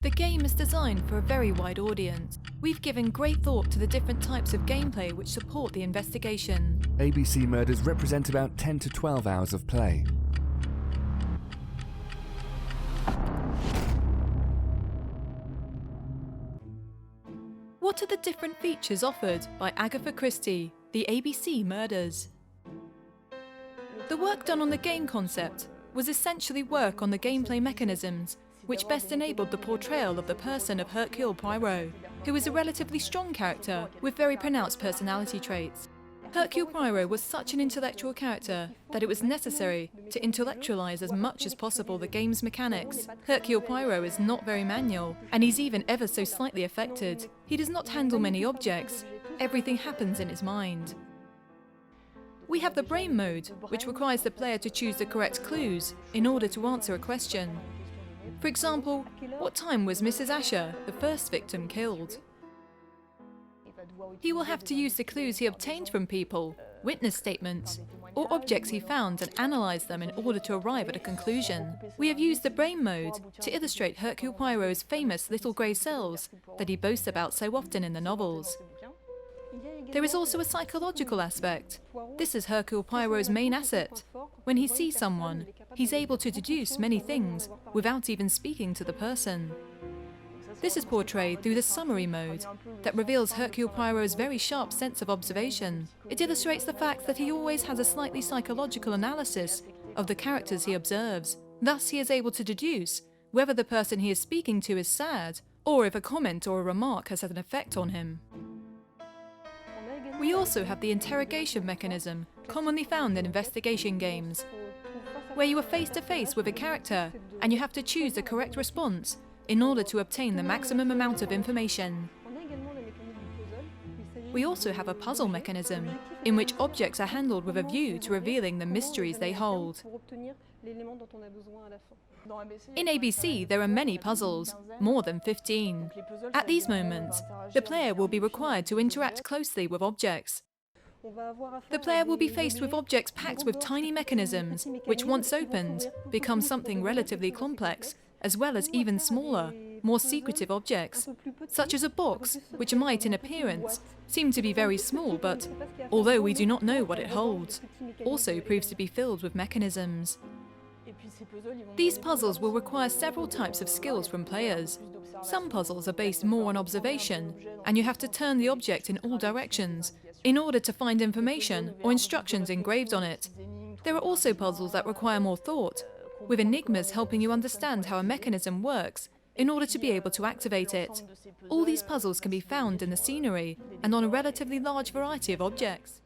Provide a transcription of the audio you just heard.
The game is designed for a very wide audience. We've given great thought to the different types of gameplay which support the investigation. A.B.C. murders represent about 10 to 12 hours of play. What are the different features offered by Agatha Christie, the A.B.C. murders? The work done on the game concept was essentially work on the gameplay mechanisms which best enabled the portrayal of the person of Hercule Poirot, who is a relatively strong character with very pronounced personality traits. Hercule Poirot was such an intellectual character that it was necessary to intellectualize as much as possible the game's mechanics. Hercule Poirot is not very manual, and he's even ever so slightly affected. He does not handle many objects. Everything happens in his mind. We have the brain mode, which requires the player to choose the correct clues in order to answer a question. For example, what time was Mrs. Asher, the first victim, killed? He will have to use the clues he obtained from people, witness statements, or objects he found and analyse them in order to arrive at a conclusion. We have used the brain mode to illustrate Hercule Poirot's famous little grey cells that he boasts about so often in the novels. There is also a psychological aspect. This is Hercule Poirot's main asset. When he sees someone, he's able to deduce many things without even speaking to the person. This is portrayed through the summary mode that reveals Hercule Poirot's very sharp sense of observation. It illustrates the fact that he always has a slightly psychological analysis of the characters he observes. Thus, he is able to deduce whether the person he is speaking to is sad, or if a comment or a remark has had an effect on him. We also have the interrogation mechanism, commonly found in investigation games, where you are face to face with a character and you have to choose the correct response in order to obtain the maximum amount of information. We also have a puzzle mechanism, in which objects are handled with a view to revealing the mysteries they hold. In A.B.C. there are many puzzles, more than 15. At these moments, the player will be required to interact closely with objects. The player will be faced with objects packed with tiny mechanisms, which once opened, become something relatively complex, as well as even smaller, more secretive objects, such as a box, which might in appearance seem to be very small but, although we do not know what it holds, also proves to be filled with mechanisms. These puzzles will require several types of skills from players. Some puzzles are based more on observation, and you have to turn the object in all directions in order to find information or instructions engraved on it. There are also puzzles that require more thought, with enigmas helping you understand how a mechanism works in order to be able to activate it. All these puzzles can be found in the scenery and on a relatively large variety of objects.